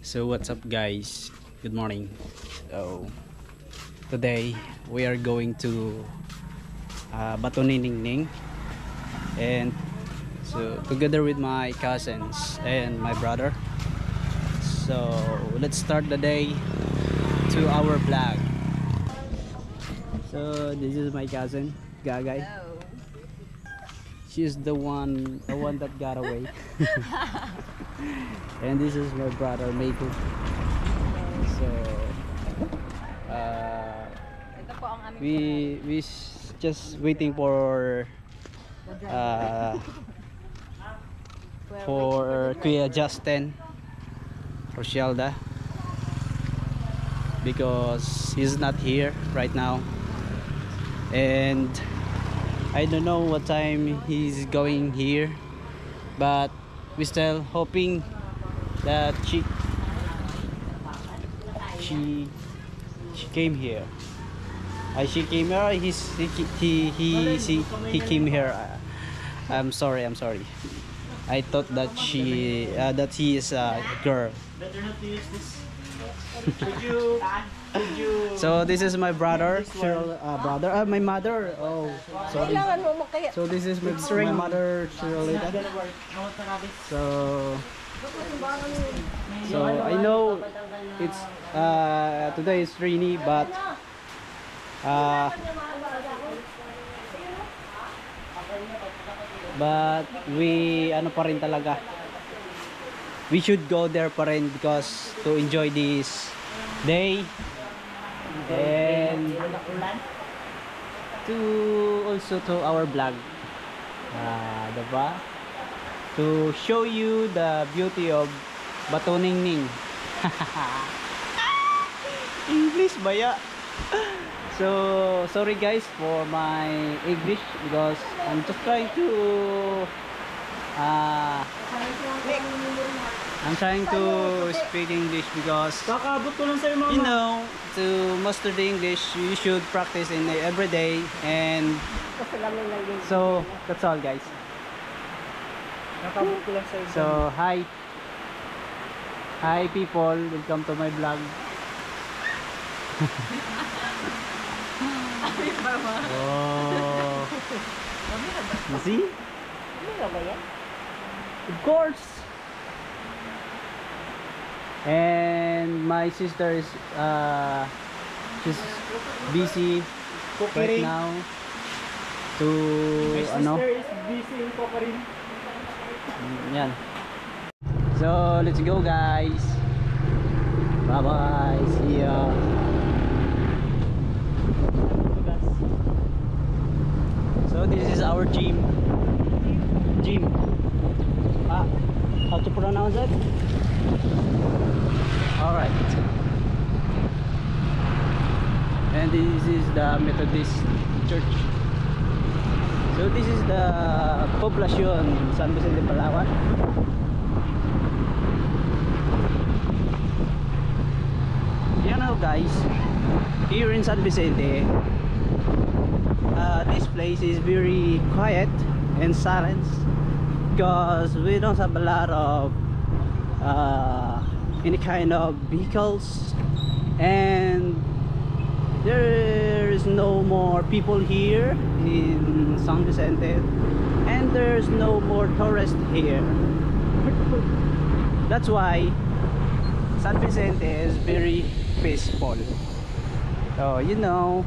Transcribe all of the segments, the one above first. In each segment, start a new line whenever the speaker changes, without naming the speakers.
So what's up guys, good morning. So today we are going to Batuniningning, and so together with my cousins and my brother. So let's start the day to our vlog. So this is my cousin Gagay.
Hello.
She's the one that got away. And this is my brother Mayko. So
Ito po ang aming
we just waiting for Kuya Justin Rochelda, because he's not here right now, and I don't know what time he's going here, but we still hoping that she came here. She came here. He came here. I'm sorry. I thought that that he is a girl.
Better not to use this. Could you
So this is my brother, my mother. Oh, sorry.
Kailangan mo kaya.
So this is my mother, Shirlita. So I know it's today is rainy, but we ano pa rin talaga. We should go there pa rin because to enjoy this day and to also to our vlog, diba? To show you the beauty of Batuniningning. English baya. So sorry guys for my English, because I'm just trying to speak English, because
kakabot ko lang sa'yo, mama.
you know, to master the English you should practice in every day, and so that's all guys.
Kakabot ko lang sa'yo.
So hi people, welcome to my vlog. Oh, you see? Of course. And my sister is she's busy right
Cooking.
now to
My
ano.
sister is busy in cooking.
Yan. So let's go guys. Bye bye. See ya. So this is our gym. How to pronounce it? All right. And this is the Methodist Church. So this is the Poblacion San Vicente, Palawan. You know guys, here in San Vicente, this place is very quiet and silent, because we don't have a lot of any kind of vehicles, and there is no more people here in San Vicente, and there's no more tourists here. That's why San Vicente is very peaceful. So you know,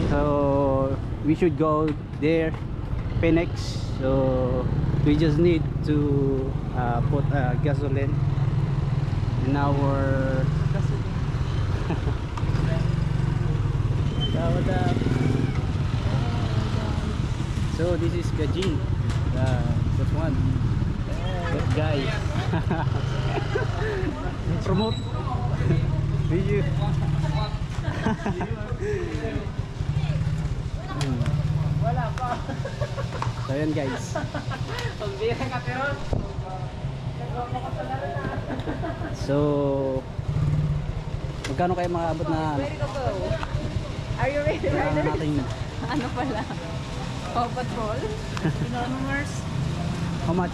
so we should go there, Phoenix. So we just need to put gasoline in our So this is Gajin, that one, that guy. Promote video.
Wala pa.
So yan guys.
Pagbira ka pero.
So magkano kayo makaabot na
Where to go? Are you ready?
natin?
Ano pala? Paw Patrol?
Anonymous.
How much?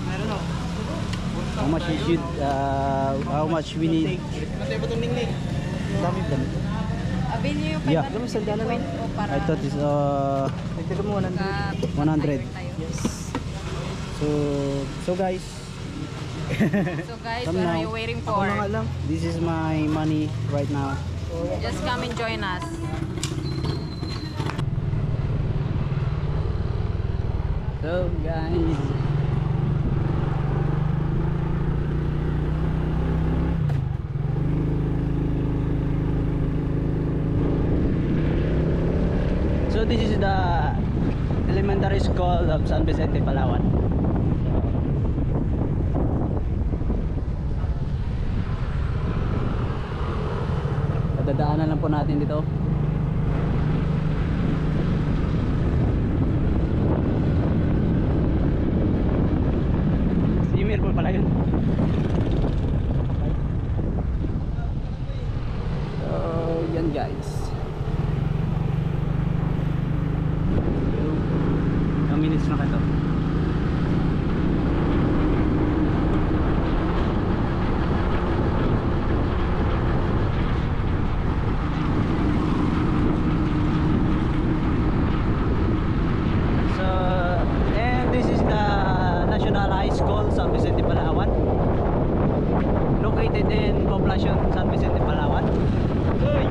I don't know.
How much we should, how much we need. Dami ba nito?
Abin niyo yung
Yeah.
500 o para
I thought it's 100.
Yes.
So guys,
So guys,
Come
what are
now.
you waiting for?
this is my money right now.
Just come and join us.
So guys, so this is the elementary school of San Vicente, Palawan. Dadaanan lang po natin dito. Email po pala yun. So yan guys. Ilang minutes na kayo? San Vicente, Palawan, located in Poblacion, San Vicente, Palawan. Uy!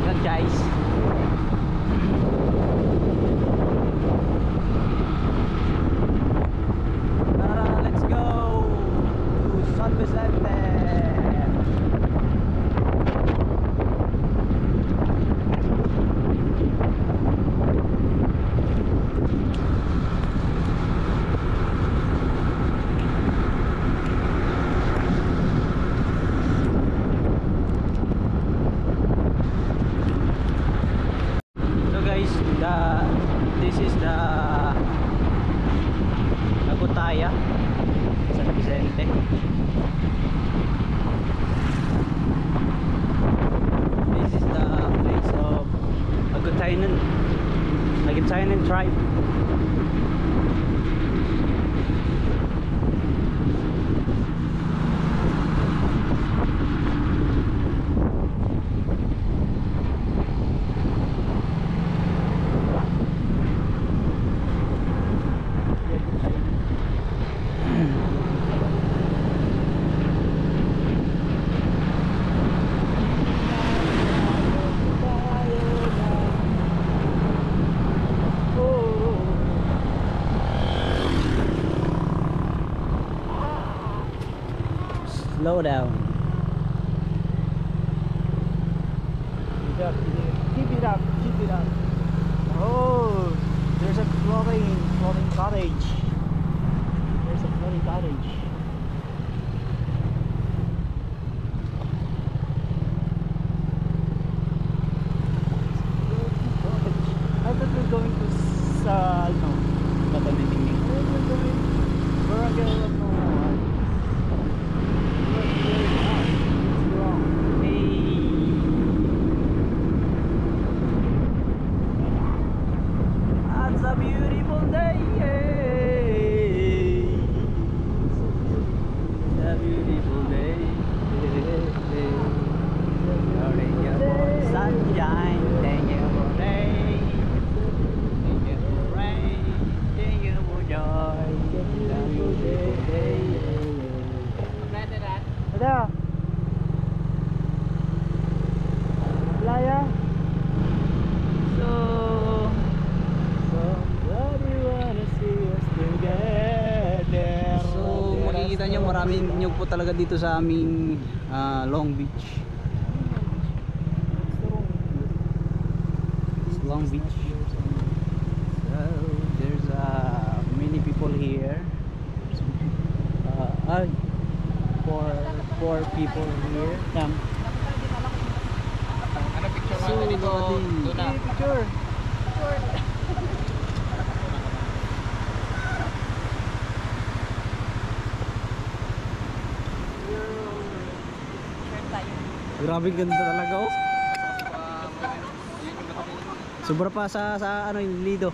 Yan guys. Tara, let's go to San Vicente. This is the Agutaya, San Vicente. This is the place of Agutayanan tribe. Slow down.
Keep it up, keep it up.
Oh, there's a floating cottage. There's a floating cottage.
I thought we're going to sa, ano,
Tatanitingning.
we're going, Barangay of Noah. It's wrong.
It's a beautiful day. It's a beautiful day. Thank you for sunshine. Thank you for rain. Thank you for rain. Thank you for joy. It's a beautiful day.
Ada? Playa?
So,
Somebody wanna see us together.
so makikita nyo maraming nyug po talaga dito sa aming Long Beach. It's Long Beach. So there's many people here. Four people here.
Yan.
Ano picture
So,
natin dito?
buddy.
Tuna.
Picture.
Sure tayo.
Grabe ganda talaga oh. So Sobra pa sa ano yung Lido,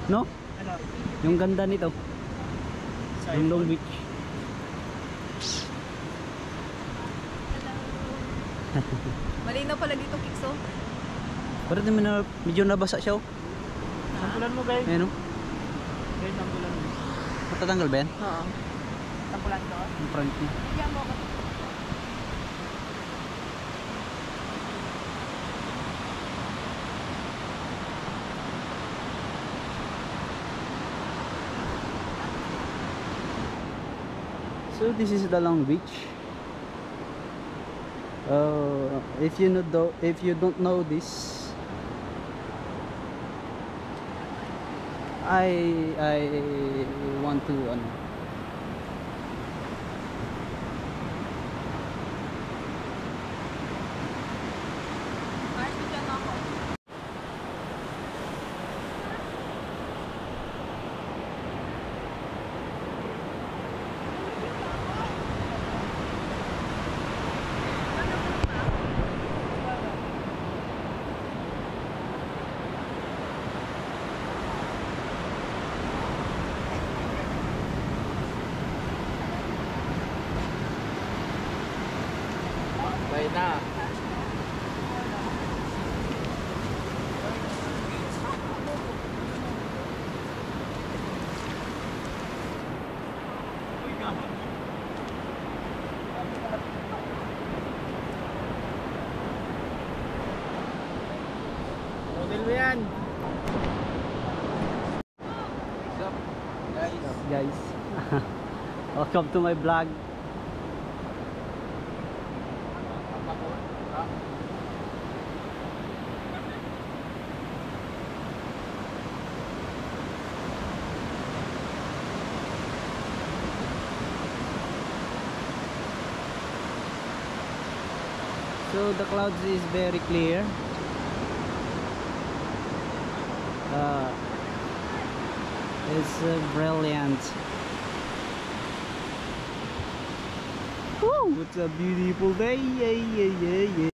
no?
Ano?
Yung ganda nito,
Sa
yung Long
iPhone?
Beach.
Malinaw pala dito, Kikso.
Pero medyo nabasa siya oh.
Tampulan mo guys.
Ayan oh.
Guys, tampulan mo.
Matatanggal ba yan?
Oo.
Tampulan ko.
Yung front niya.
Bigyan mo ako.
So this is the Long Beach. If you don't know this, I want to ano.
Mars, bigyan mo ako.
Bye na.
Model mo yan.
Guys. Welcome to my vlog. So the clouds is very clear. It's brilliant. Woo! It's a beautiful day. Yeah, yeah, yeah, yeah.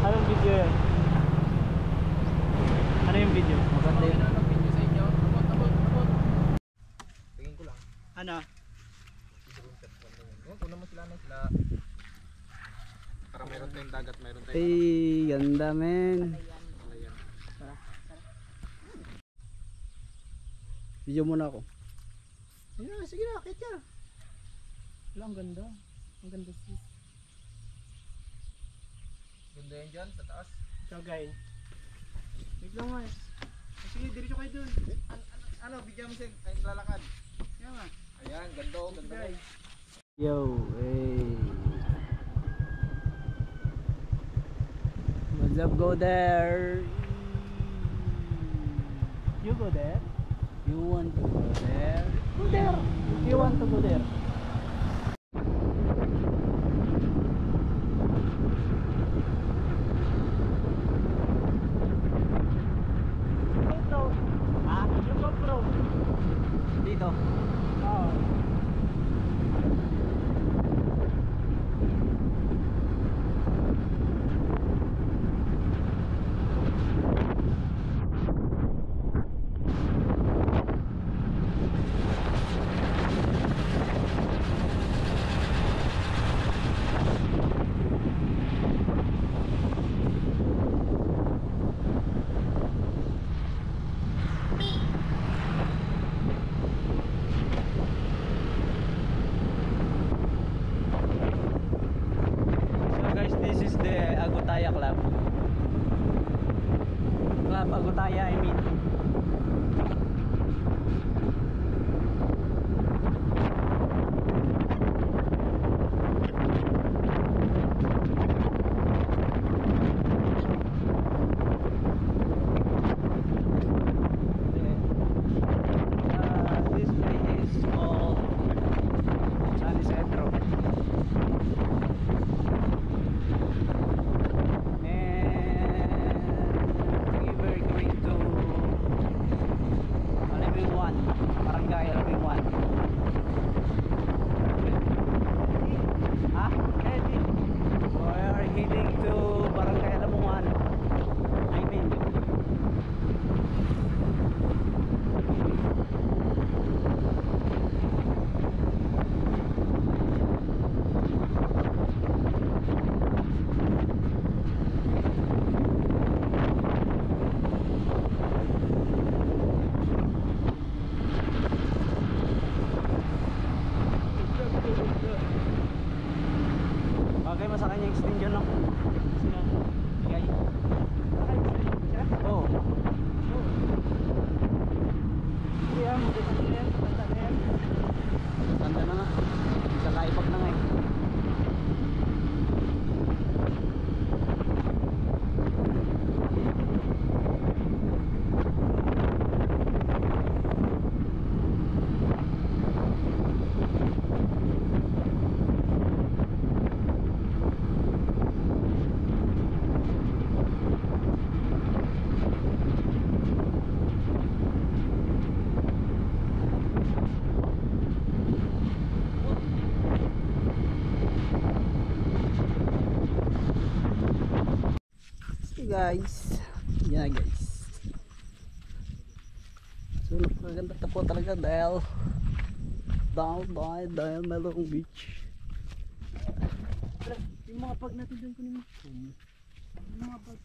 Anong video yan? Ano yung video?
Maganda yun.
Tingin ko lang.
Ano?
Kunan mo sila na sila. Para mayroon tayong dagat, mayroon tayong
Ay, ganda men.
palayan.
Video muna ako.
Sige na, sige na, akit ka. Wala, ang ganda. Ang ganda sis.
Ganda yan dyan, sa taas.
Ciao guys. Wait lang guys. Sige, diretso kayo dun.
Ano, bigyan mo siya, ay lalakad.
Yan nga.
Ayan, ganda oh, ganda.
Guys.
Yo, hey. What's up, go there?
You go there.
You want to go there?
Go there. You want to go there. Ito. Ah, yung GoPro.
Dito.
Oo.
Pattaya, I mean. This place is called San Isidro. And we're going to Alabing 1, Barangay Alabing 1. Ha? We are heading to Barangay Alabing 1. I mean. Bagay mo sa kanya extension, no? Sino? Bigay. Oo. Tanda na nga. Isa kaipag na nga eh. Guys, yan guys. So napakaganda na po talaga dahil Malong Beach.
Yung mga pag natin dyan kunin mo. Yung mga pag.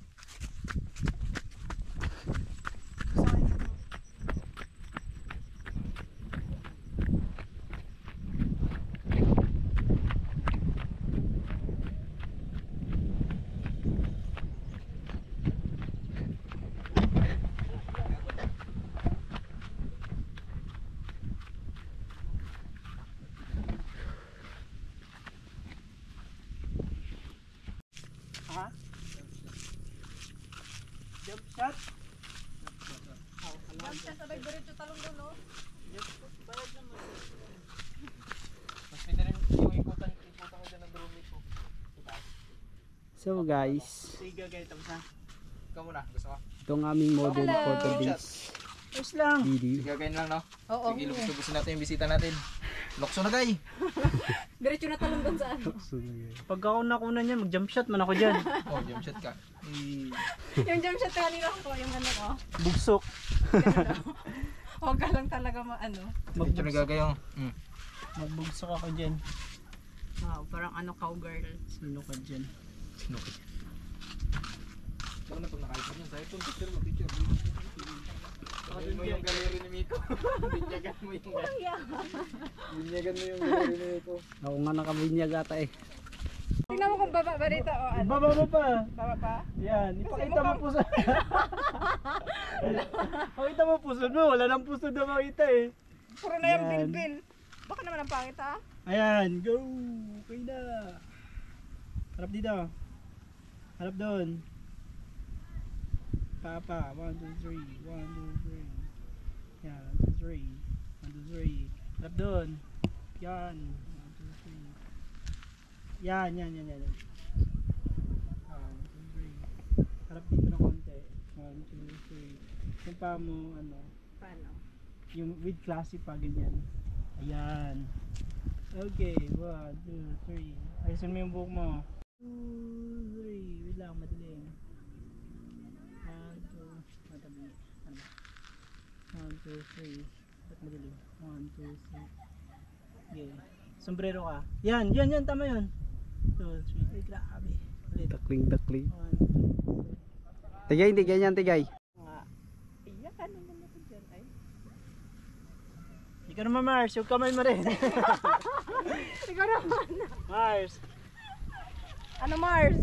Ha? Jump shot?
Jump siya sabay diretso talong doon, no?
Mas pwede rin yung ikutan ko dyan ng drone ko.
So guys,
Sige, gaya tapos ha.
Ikaw muna, gusto mo?
itong aming model
Hello.
for today's
Ayos lang.
video.
Sige, gawin lang, no?
Oo.
Sige, lubusin natin yung bisita natin. Lokso na, guy!
Diretso na talong doon sa ano.
Pag ako nakuna niyan, mag-jump shot man ako dyan.
Oh, jump shot ka.
Yung jump shot kanina ko, yung ano ko.
Bugsok.
Huwag ka lang talaga ano.
Ito na gagayong.
Magbugsok ako dyan.
Wow, parang ano cowgirl.
Sino ka dyan?
Sino ka? Saan na pag nakaipon yan? Sa'yo itong picture mo, picture. Sabihin mo yung galeri ni Miko. Binyagan mo yung galeri. Binyagan mo yung galeri ni Miko.
Ako nga nakabinyag ata eh.
Tingnan mo kung baba ba dito o ano.
Baba mo pa.
Baba pa?
Yan, ipakita mo puso. Pakita mo puso mo, wala nang puso na makita eh.
Puro na yung
Yan.
bilbil. Baka naman ang pangit ha?
Ayan, go! Okay na. Harap dito. Harap doon. Papa, 1, 2, 3. 1, 2, 3. Yan, 1, 2, 3. 1, 2, 3. Harap doon. Yan. 1, 2, 3. Yan. 1, 2, 3. Harap dito ng konti. 1, 2, 3. Yung pa mo, ano,
Paano?
yung with classy pa, ganyan. Ayan. Okay, 1, 2, 3. Ayusin mo yung buhok mo. 2, 3. Wait lang, madilim. 1, 2, matabi. Ano ba? 1, 2, 3. Ba't madilim? 1, 2, 3. Okay. Sombrero ka. Yan, tama yun. 2, 3. Ay, grabe. Ulit.
Dakling.
1, 2, 3.
Tigay, hindi ganyan tigay.
Nga. Iyak, ano naman ito dyan? Ay. Ikaw naman, Mars. Yung kamay mo rin.
Ikaw naman.
Mars.
Ano Mars?